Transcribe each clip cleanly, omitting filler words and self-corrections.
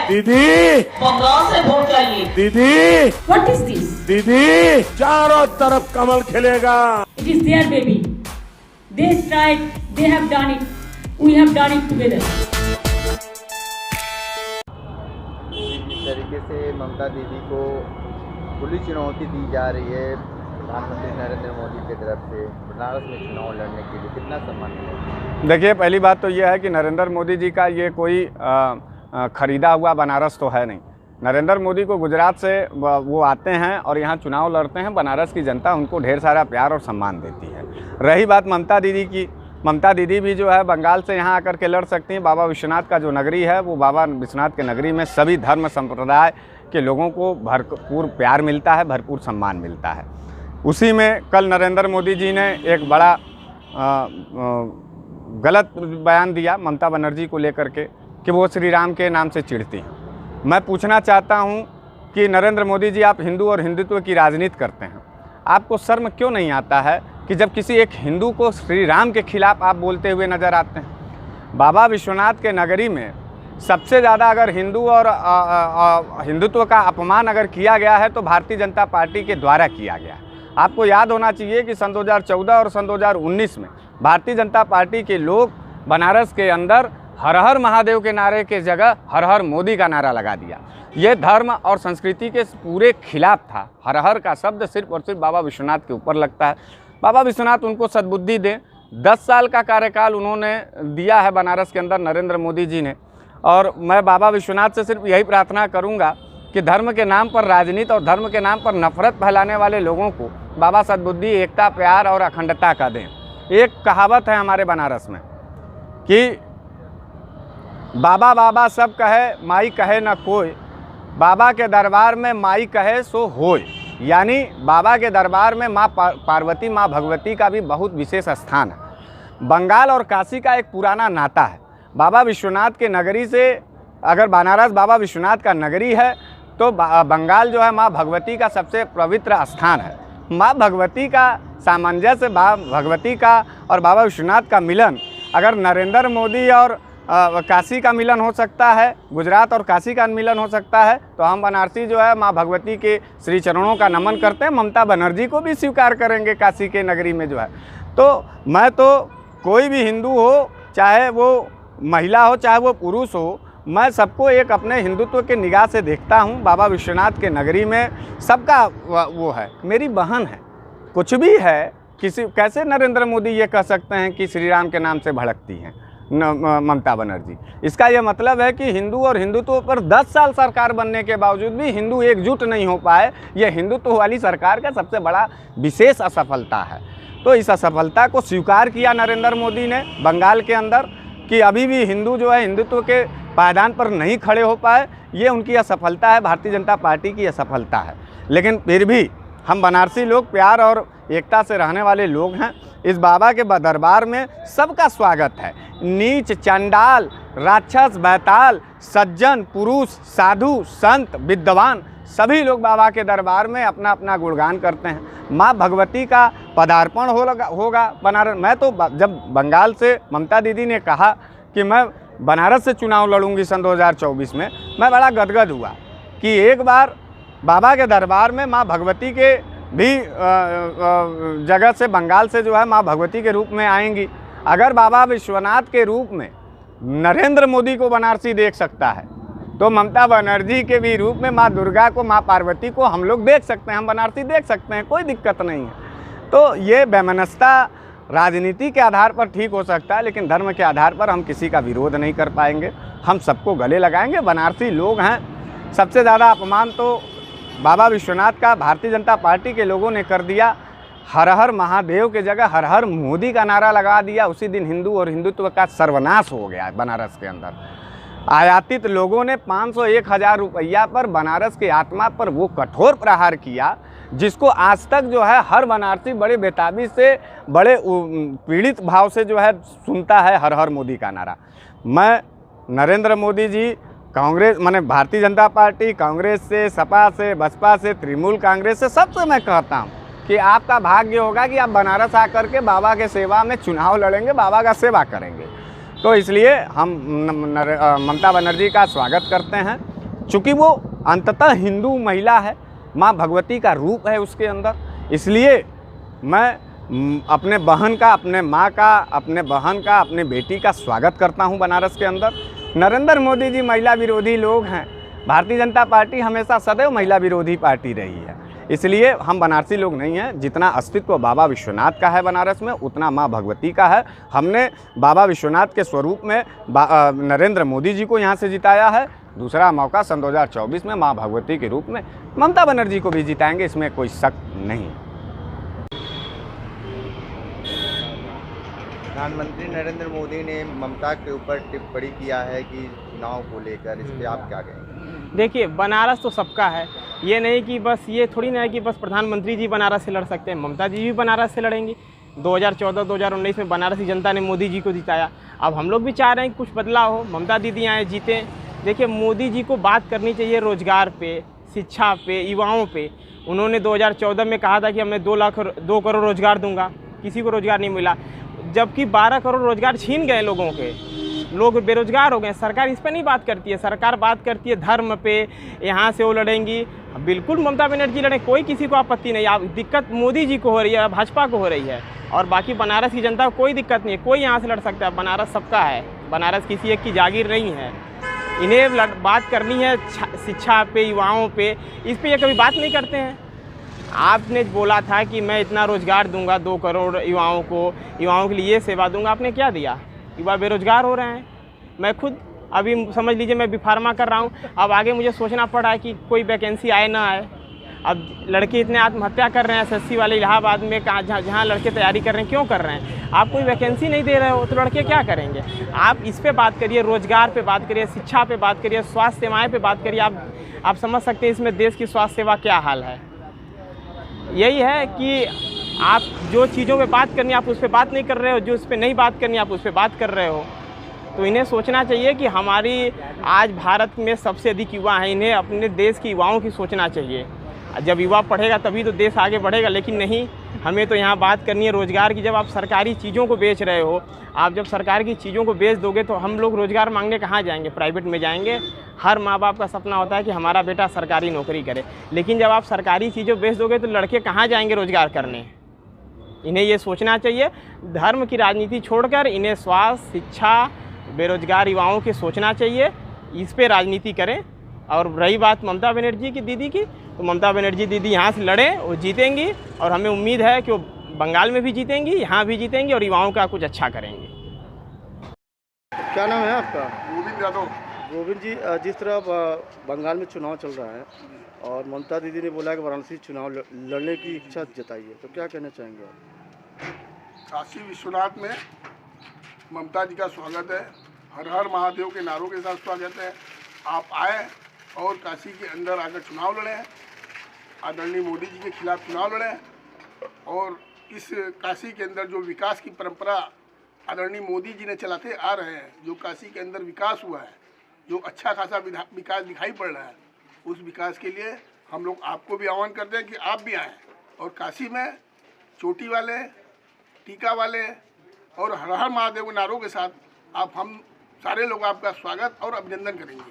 दीदी बंगाल से वोट चाहिए। दीदी What is this? दीदी चारों तरफ कमल खिलेगा। It is their baby. They tried, they have done it. We have done it together. जिस तरीके से ममता दीदी को खुली चुनौती दी जा रही है प्रधानमंत्री नरेंद्र मोदी की तरफ से बनारस में चुनाव लड़ने के लिए, कितना सम्मान मिलेगा? देखिए, पहली बात तो यह है कि नरेंद्र मोदी जी का ये कोई ख़रीदा हुआ बनारस तो है नहीं। नरेंद्र मोदी को गुजरात से वो आते हैं और यहाँ चुनाव लड़ते हैं। बनारस की जनता उनको ढेर सारा प्यार और सम्मान देती है। रही बात ममता दीदी की, ममता दीदी भी जो है बंगाल से यहाँ आकर के लड़ सकती हैं। बाबा विश्वनाथ का जो नगरी है वो बाबा विश्वनाथ के नगरी में सभी धर्म संप्रदाय के लोगों को भरपूर प्यार मिलता है, भरपूर सम्मान मिलता है। उसी में कल नरेंद्र मोदी जी ने एक बड़ा गलत बयान दिया ममता बनर्जी को लेकर के कि वो श्री राम के नाम से चिढ़ती हैं। मैं पूछना चाहता हूं कि नरेंद्र मोदी जी, आप हिंदू और हिंदुत्व की राजनीति करते हैं, आपको शर्म क्यों नहीं आता है कि जब किसी एक हिंदू को श्री राम के खिलाफ आप बोलते हुए नज़र आते हैं? बाबा विश्वनाथ के नगरी में सबसे ज़्यादा अगर हिंदू और हिंदुत्व का अपमान अगर किया गया है तो भारतीय जनता पार्टी के द्वारा किया गया है। आपको याद होना चाहिए कि सन 2014 और सन 2019 में भारतीय जनता पार्टी के लोग बनारस के अंदर हर हर महादेव के नारे के जगह हर हर मोदी का नारा लगा दिया। ये धर्म और संस्कृति के पूरे खिलाफ था। हर हर का शब्द सिर्फ और सिर्फ बाबा विश्वनाथ के ऊपर लगता है। बाबा विश्वनाथ उनको सद्बुद्धि दें। 10 साल का कार्यकाल उन्होंने दिया है बनारस के अंदर नरेंद्र मोदी जी ने, और मैं बाबा विश्वनाथ से सिर्फ यही प्रार्थना करूंगा कि धर्म के नाम पर राजनीति और धर्म के नाम पर नफरत फैलाने वाले लोगों को बाबा सद्बुद्धि, एकता, प्यार और अखंडता का दें। एक कहावत है हमारे बनारस में कि बाबा बाबा सब कहे, माई कहे न कोई, बाबा के दरबार में माई कहे सो होय। यानी बाबा के दरबार में माँ पार्वती, माँ भगवती का भी बहुत विशेष स्थान है। बंगाल और काशी का एक पुराना नाता है। बाबा विश्वनाथ के नगरी से, अगर बनारस बाबा विश्वनाथ का नगरी है तो बंगाल जो है माँ भगवती का सबसे पवित्र स्थान है। माँ भगवती का सामंजस्य, भगवती का और बाबा विश्वनाथ का मिलन, अगर नरेंद्र मोदी और काशी का मिलन हो सकता है, गुजरात और काशी का मिलन हो सकता है, तो हम बनारसी जो है माँ भगवती के श्री चरणों का नमन करते हैं। ममता बनर्जी को भी स्वीकार करेंगे काशी के नगरी में जो है। तो मैं तो कोई भी हिंदू हो, चाहे वो महिला हो चाहे वो पुरुष हो, मैं सबको एक अपने हिंदुत्व के निगाह से देखता हूँ। बाबा विश्वनाथ के नगरी में सबका वो है, मेरी बहन है, कुछ भी है। कैसे नरेंद्र मोदी ये कह सकते हैं कि श्री राम के नाम से भड़कती हैं ममता बनर्जी? इसका यह मतलब है कि हिंदू और हिंदुत्व पर 10 साल सरकार बनने के बावजूद भी हिंदू एकजुट नहीं हो पाए। यह हिंदुत्व वाली सरकार का सबसे बड़ा विशेष असफलता है। तो इस असफलता को स्वीकार किया नरेंद्र मोदी ने बंगाल के अंदर कि अभी भी हिंदू जो है हिंदुत्व के पायदान पर नहीं खड़े हो पाए। ये उनकी असफलता है, भारतीय जनता पार्टी की असफलता है। लेकिन फिर भी हम बनारसी लोग प्यार और एकता से रहने वाले लोग हैं। इस बाबा के दरबार में सबका स्वागत है। नीच, चंडाल, राक्षस, बैताल, सज्जन, पुरुष, साधु, संत, विद्वान, सभी लोग बाबा के दरबार में अपना अपना गुणगान करते हैं। माँ भगवती का पदार्पण होगा बनारस। मैं तो जब बंगाल से ममता दीदी ने कहा कि मैं बनारस से चुनाव लड़ूंगी सन 2024 में, मैं बड़ा गदगद हुआ कि एक बार बाबा के दरबार में माँ भगवती के भी जगह से, बंगाल से जो है माँ भगवती के रूप में आएंगी। अगर बाबा विश्वनाथ के रूप में नरेंद्र मोदी को बनारसी देख सकता है तो ममता बनर्जी के भी रूप में माँ दुर्गा को, माँ पार्वती को हम लोग देख सकते हैं, हम बनारसी देख सकते हैं, कोई दिक्कत नहीं है। तो ये वैमनस्यता राजनीति के आधार पर ठीक हो सकता है, लेकिन धर्म के आधार पर हम किसी का विरोध नहीं कर पाएंगे। हम सबको गले लगाएंगे। बनारसी लोग हैं। सबसे ज़्यादा अपमान तो बाबा विश्वनाथ का भारतीय जनता पार्टी के लोगों ने कर दिया। हर हर महादेव के जगह हर हर मोदी का नारा लगा दिया। उसी दिन हिंदू और हिंदुत्व का सर्वनाश हो गया है बनारस के अंदर। आयातित लोगों ने 500-1000 रुपया पर बनारस की आत्मा पर वो कठोर प्रहार किया, जिसको आज तक जो है हर बनारसी बड़े बेताबी से, बड़े पीड़ित भाव से जो है सुनता है हर हर मोदी का नारा। मैं नरेंद्र मोदी जी, कांग्रेस माने भारतीय जनता पार्टी, कांग्रेस से, सपा से, बसपा से, तृणमूल कांग्रेस से, सबसे मैं कहता हूँ कि आपका भाग्य होगा कि आप बनारस आकर के बाबा के सेवा में चुनाव लड़ेंगे, बाबा का सेवा करेंगे। तो इसलिए हम ममता बनर्जी का स्वागत करते हैं। चूँकि वो अंततः हिंदू महिला है, माँ भगवती का रूप है उसके अंदर, इसलिए मैं अपने बहन का, अपने माँ का, अपने बहन का, अपने बेटी का स्वागत करता हूँ बनारस के अंदर। नरेंद्र मोदी जी महिला विरोधी लोग हैं। भारतीय जनता पार्टी हमेशा सदैव महिला विरोधी पार्टी रही है, इसलिए हम बनारसी लोग नहीं हैं। जितना अस्तित्व बाबा विश्वनाथ का है बनारस में, उतना माँ भगवती का है। हमने बाबा विश्वनाथ के स्वरूप में नरेंद्र मोदी जी को यहाँ से जिताया है। दूसरा मौका सन 2024 में माँ भगवती के रूप में ममता बनर्जी को भी जिताएंगे, इसमें कोई शक नहीं। प्रधानमंत्री नरेंद्र मोदी ने ममता के ऊपर टिप्पणी किया है कि चुनाव को लेकर, इस पर आप क्या कहेंगे? देखिए, बनारस तो सबका है, ये नहीं कि बस ये थोड़ी ना है कि बस प्रधानमंत्री जी बनारस से लड़ सकते हैं, ममता जी भी बनारस से लड़ेंगी। 2014-2019 में बनारसी जनता ने मोदी जी को जिताया। अब हम लोग भी चाह रहे हैं कि कुछ बदलाव हो, ममता दीदी आए, जीतें। देखिए, मोदी जी को बात करनी चाहिए रोज़गार पे, शिक्षा पे, युवाओं पे। उन्होंने 2014 में कहा था कि मैं 2 करोड़ रोज़गार दूंगा, किसी को रोज़गार नहीं मिला, जबकि 12 करोड़ रोज़गार छीन गए लोगों के, लोग बेरोज़गार हो गए। सरकार इस पर नहीं बात करती है, सरकार बात करती है धर्म पे, यहाँ से वो लड़ेंगी। बिल्कुल ममता बनर्जी लड़े, कोई किसी को आपत्ति नहीं। आप दिक्कत मोदी जी को हो रही है, भाजपा को हो रही है, और बाकी बनारस की जनता को कोई दिक्कत नहीं है, कोई यहाँ से लड़ सकता है। बनारस सबका है, बनारस किसी एक की जागीर नहीं है। इन्हें बात करनी है शिक्षा पे, युवाओं पे, इस पर ये कभी बात नहीं करते हैं। आपने बोला था कि मैं इतना रोज़गार दूंगा 2 करोड़ युवाओं को, युवाओं के लिए ये सेवा दूंगा, आपने क्या दिया? युवा बेरोज़गार हो रहे हैं। मैं खुद अभी समझ लीजिए मैं B.Pharma कर रहा हूँ, अब आगे मुझे सोचना पड़ा है कि कोई वैकेंसी आए ना आए। अब लड़के इतने आत्महत्या कर रहे हैं, SSC वाले इलाहाबाद में, जहाँ लड़के तैयारी कर रहे हैं, क्यों कर रहे हैं? आप कोई वैकेंसी नहीं दे रहे हो तो लड़के क्या करेंगे? आप इस पे बात करिए, रोज़गार पे बात करिए, शिक्षा पे बात करिए, स्वास्थ्य सेवाएँ पे बात करिए। आप समझ सकते हैं इसमें देश की स्वास्थ्य सेवा क्या हाल है। यही है कि आप जो चीज़ों पे बात करनी आप उस पर बात नहीं कर रहे हो, जो उस पर नहीं बात करनी आप उस पर बात कर रहे हो। तो इन्हें सोचना चाहिए कि हमारी आज भारत में सबसे अधिक युवा हैं, इन्हें अपने देश के युवाओं की सोचना चाहिए। जब युवा पढ़ेगा तभी तो देश आगे बढ़ेगा, लेकिन नहीं, हमें तो यहाँ बात करनी है रोज़गार की। जब आप सरकारी चीज़ों को बेच रहे हो, आप जब सरकार की चीज़ों को बेच दोगे तो हम लोग रोज़गार मांगने कहाँ जाएंगे? प्राइवेट में जाएंगे। हर माँ बाप का सपना होता है कि हमारा बेटा सरकारी नौकरी करे, लेकिन जब आप सरकारी चीज़ें बेच दोगे तो लड़के कहाँ जाएंगे रोज़गार करने? इन्हें ये सोचना चाहिए, धर्म की राजनीति छोड़कर इन्हें स्वास्थ्य, शिक्षा, बेरोजगार युवाओं के सोचना चाहिए, इस पे राजनीति करें। और रही बात ममता बनर्जी की दीदी की, तो ममता बनर्जी दीदी यहाँ से लड़ें, वो जीतेंगी, और हमें उम्मीद है कि वो बंगाल में भी जीतेंगी, यहाँ भी जीतेंगी, और युवाओं का कुछ अच्छा करेंगे। क्या नाम है आपका? गोविंद यादव। गोविंद जी, जिस तरह बंगाल में चुनाव चल रहा है और ममता दीदी ने बोला कि वाराणसी चुनाव लड़ने की इच्छा जताई है, तो क्या कहना चाहेंगे आप? काशी विश्वनाथ में ममता जी का स्वागत है, हर हर महादेव के नारों के साथ स्वागत है। आप आए और काशी के अंदर आकर चुनाव लड़ें, आदरणीय मोदी जी के खिलाफ चुनाव लड़ें, और इस काशी के अंदर जो विकास की परंपरा आदरणीय मोदी जी ने चलाते आ रहे हैं, जो काशी के अंदर विकास हुआ है, जो अच्छा खासा विकास दिखाई पड़ रहा है, उस विकास के लिए हम लोग आपको भी आह्वान करते हैं कि आप भी आएँ और काशी में चोटी वाले, टीका वाले और हर हर महादेव के नारों के साथ हम सारे लोग आपका स्वागत और अभिनंदन करेंगे।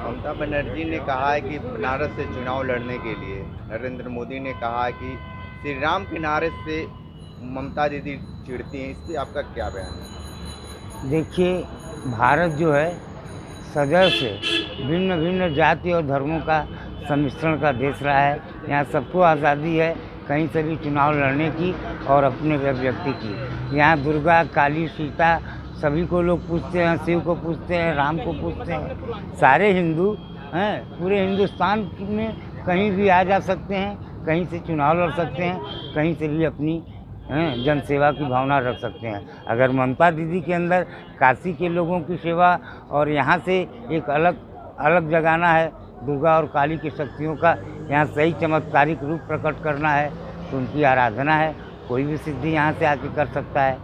ममता बनर्जी ने कहा है कि बनारस से चुनाव लड़ने के लिए नरेंद्र मोदी ने कहा है कि श्री राम के नारे से ममता दीदी चिढ़ती हैं, इस पर आपका क्या बयान है? देखिए, भारत जो है सदैव से भिन्न भिन्न जाति और धर्मों का सम्मिश्रण का देश रहा है। यहाँ सबको आज़ादी है कहीं से भी चुनाव लड़ने की और अपने अभिव्यक्ति की। यहाँ दुर्गा, काली, सीता सभी को लोग पूछते हैं, शिव को पूछते हैं, राम को पूछते हैं। सारे हिंदू हैं, पूरे हिंदुस्तान में कहीं भी आ जा सकते हैं, कहीं से चुनाव लड़ सकते हैं, कहीं से भी अपनी जनसेवा की भावना रख सकते हैं। अगर ममता दीदी के अंदर काशी के लोगों की सेवा और यहाँ से एक अलग जगाना है, दुर्गा और काली की शक्तियों का यहाँ सही चमत्कारिक रूप प्रकट करना है, तो उनकी आराधना है। कोई भी सिद्धि यहाँ से आके कर सकता है,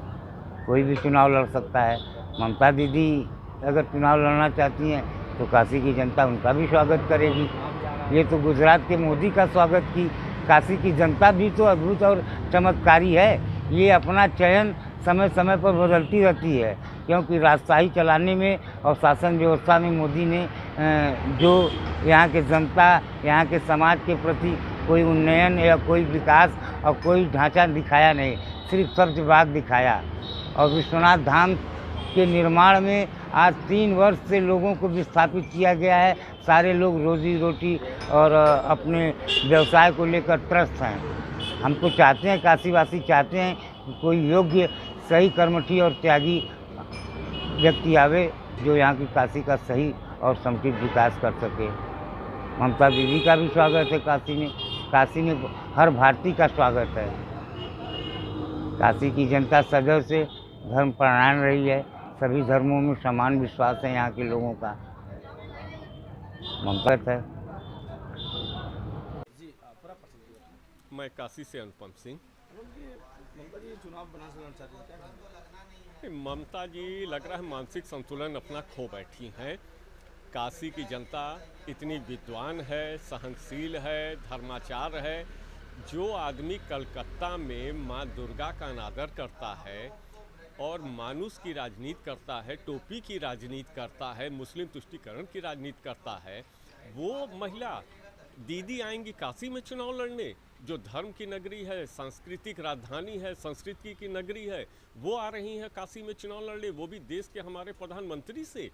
कोई भी चुनाव लड़ सकता है। ममता दीदी अगर चुनाव लड़ना चाहती हैं तो काशी की जनता उनका भी स्वागत करेगी। ये तो गुजरात के मोदी का स्वागत की, काशी की जनता भी तो अद्भुत और चमत्कारी है। ये अपना चयन समय समय पर बदलती रहती है, क्योंकि राजशाही चलाने में और शासन व्यवस्था में मोदी ने जो यहाँ के जनता, यहाँ के समाज के प्रति कोई उन्नयन या कोई विकास और कोई ढांचा दिखाया नहीं, सिर्फ सब्जबाग दिखाया। और विश्वनाथ धाम के निर्माण में आज 3 वर्ष से लोगों को विस्थापित किया गया है। सारे लोग रोजी रोटी और अपने व्यवसाय को लेकर त्रस्त हैं। हम तो चाहते हैं, काशीवासी चाहते हैं कि कोई योग्य, सही कर्मठी और त्यागी व्यक्ति आवे जो यहाँ की काशी का सही और समुचित विकास कर सके। ममता दीदी का भी स्वागत है काशी में हर भारतीय का स्वागत है। काशी की जनता सदैव से धर्म परायण रही है, सभी धर्मों में समान विश्वास है यहाँ के लोगों का। ममता है। मैं काशी से अनुपम सिंह। ममता जी चुनाव बनारस लड़ना चाहती हैं, क्या कहना है? ममता जी लग रहा है मानसिक संतुलन अपना खो बैठी हैं। काशी की जनता इतनी विद्वान है, सहनशील है, धर्माचार है। जो आदमी कलकत्ता में माँ दुर्गा का अनादर करता है और मानुष की राजनीति करता है, टोपी की राजनीति करता है, मुस्लिम तुष्टीकरण की राजनीति करता है, वो महिला दीदी आएंगी काशी में चुनाव लड़ने, जो धर्म की नगरी है, सांस्कृतिक राजधानी है, संस्कृति की नगरी है, वो आ रही हैं काशी में चुनाव लड़ने, वो भी देश के हमारे प्रधानमंत्री से।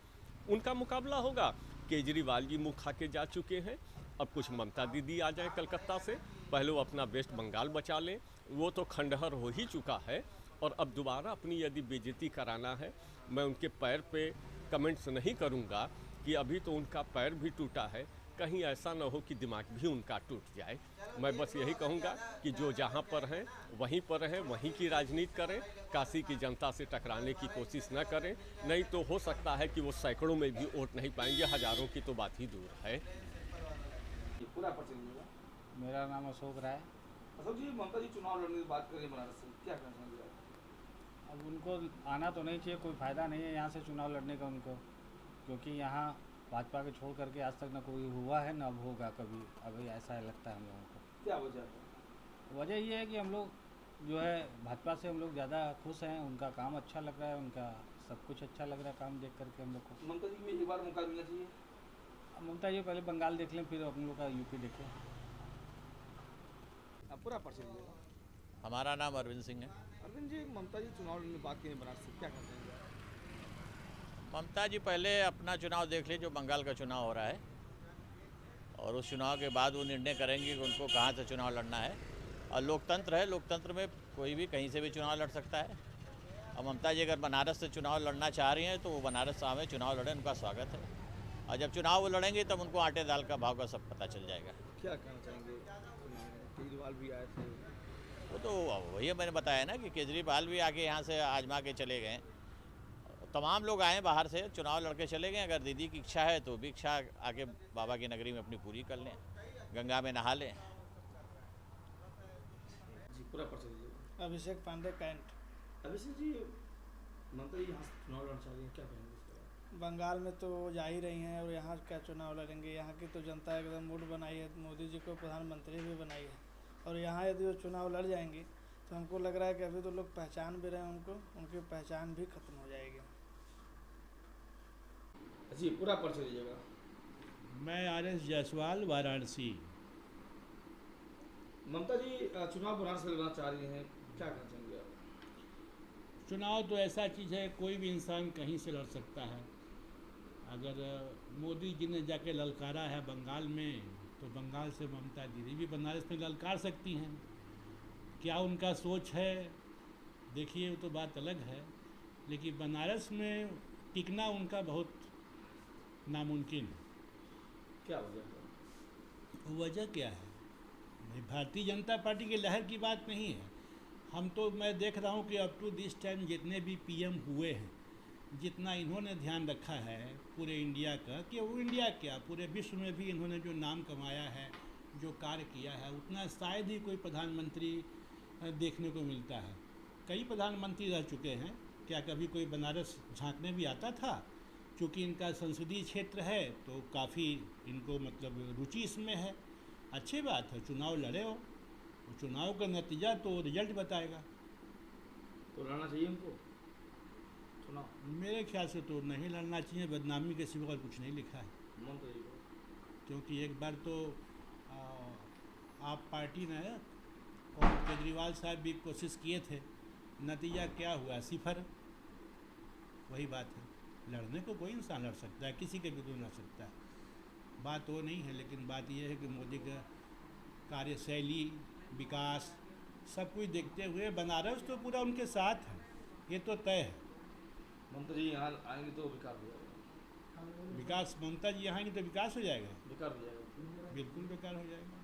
उनका मुकाबला होगा। केजरीवाल जी मुँह खा के जा चुके हैं, अब कुछ ममता दीदी आ जाए कलकत्ता से, पहले वो अपना वेस्ट बंगाल बचा लें, वो तो खंडहर हो ही चुका है। और अब दोबारा अपनी यदि बेइज्जती कराना है, मैं उनके पैर पे कमेंट्स नहीं करूंगा कि अभी तो उनका पैर भी टूटा है, कहीं ऐसा न हो कि दिमाग भी उनका टूट जाए। मैं बस यही कहूंगा कि जो जहां पर हैं वहीं पर रहें, वहीं की राजनीति करें, काशी की जनता से टकराने की कोशिश न करें, नहीं तो हो सकता है कि वो सैकड़ों में भी वोट नहीं पाएंगे, हज़ारों की तो बात ही दूर है। पूरा परिचय। मेरा नाम अशोक राय। अशोक जी, ममता जी चुनाव लड़ने की बात करें बनारस से, क्या कहना चाहेंगे? अब उनको आना तो नहीं चाहिए, कोई फ़ायदा नहीं है यहाँ से चुनाव लड़ने का उनको, क्योंकि यहाँ भाजपा के छोड़ करके आज तक न कोई हुआ है न अब होगा कभी। अभी ऐसा लगता है हम लोगों को। क्या वजह है? वजह ये है कि हम लोग जो है भाजपा से हम लोग ज़्यादा खुश हैं, उनका काम अच्छा लग रहा है, उनका सब कुछ अच्छा लग रहा है काम देख करके हम लोग को। ममता जी में एक बार मौका मिलना चाहिए। ममता जी पहले बंगाल देख लें, फिर हम लोग का यूपी देखें। पूरा परिचय। हमारा नाम अरविंद सिंह है। अरविंद जी, ममता जी चुनाव लड़ने की बात करें बनारस से, क्या कहते हैं? ममता जी पहले अपना चुनाव देख ले, जो बंगाल का चुनाव हो रहा है, और उस चुनाव के बाद वो निर्णय करेंगे कि उनको कहाँ से चुनाव लड़ना है। और लोकतंत्र है, लोकतंत्र में कोई भी कहीं से भी चुनाव लड़ सकता है। और ममता जी अगर बनारस से चुनाव लड़ना चाह रही हैं तो वो बनारस में चुनाव लड़ें, उनका स्वागत है। और जब चुनाव वो लड़ेंगे तब उनको आटे दाल का भाव का सब पता चल जाएगा। क्या कहना चाहेंगे? केजरीवाल भी आए थे। वो तो वही मैंने बताया ना कि केजरीवाल भी आके यहाँ से आजमा के चले गए। तमाम लोग आए बाहर से, चुनाव लड़के चले गए। अगर दीदी की इच्छा है तो भी इच्छा आके बाबा की नगरी में अपनी पूरी कर लें, गंगा में नहा लें। जी, पूरा परिचय। अभिषेक पांडे कैंट। अभिषेक जी, ममता जी यहाँ से चुनाव लड़ना चाह रही हैं, क्या कहेंगे? बंगाल में तो जा ही रही हैं और यहाँ क्या चुनाव लड़ेंगे। यहाँ की तो जनता एकदम मूड बनाई है, मोदी जी को प्रधानमंत्री भी बनाई है, और यहाँ यदि वो चुनाव लड़ जाएंगे तो हमको लग रहा है कि अभी तो लोग पहचान भी रहे हैं उनको, उनकी पहचान भी खत्म हो जाएगी। जी, पूरा परिचय दीजिएगा। मैं आर.एस. जायसवाल, वाराणसी। ममता जी चुनाव बनारस से लड़ना चाह रही हैं, क्या कहना चाहेंगे आप? चुनाव तो ऐसा चीज़ है, कोई भी इंसान कहीं से लड़ सकता है। अगर मोदी जी ने जाके ललकारा है बंगाल में, तो बंगाल से ममता दीदी भी बनारस में ललकार सकती हैं। क्या उनका सोच है देखिए, वो तो बात अलग है, लेकिन बनारस में टिकना उनका बहुत नामुमकिन है। क्या वजह? वजह क्या है? भारतीय जनता पार्टी की लहर की बात नहीं है। हम तो, मैं देख रहा हूँ कि अप टू दिस टाइम जितने भी पीएम हुए हैं, जितना इन्होंने ध्यान रखा है पूरे इंडिया का, कि वो इंडिया क्या पूरे विश्व में भी इन्होंने जो नाम कमाया है, जो कार्य किया है, उतना शायद ही कोई प्रधानमंत्री देखने को मिलता है। कई प्रधानमंत्री रह चुके हैं, क्या कभी कोई बनारस झांकने भी आता था? चूँकि इनका संसदीय क्षेत्र है तो काफ़ी इनको मतलब रुचि इसमें है। अच्छी बात है, चुनाव लड़े हो, चुनाव का नतीजा तो रिजल्ट बताएगा। तो लड़ना चाहिए उनको चुनाव? मेरे ख्याल से तो नहीं लड़ना चाहिए, बदनामी के सिवा और कुछ नहीं लिखा है। ममता जी को क्योंकि एक बार तो आप पार्टी ने और केजरीवाल साहब भी कोशिश किए थे, नतीजा क्या हुआ? 0। वही बात है, लड़ने को कोई इंसान लड़ सकता है, किसी के भी तो लड़ सकता है, बात वो नहीं है। लेकिन बात यह है कि मोदी का कार्यशैली, विकास सब कुछ देखते हुए बनारस तो पूरा उनके साथ है, ये तो तय है। ममता जी यहाँ आएंगे तो विकास हो जाएगा। विकास ममता जी यहाँ आएंगे तो विकास हो जाएगा, बेकार हो जाएगा। बिल्कुल बेकार हो जाएगा।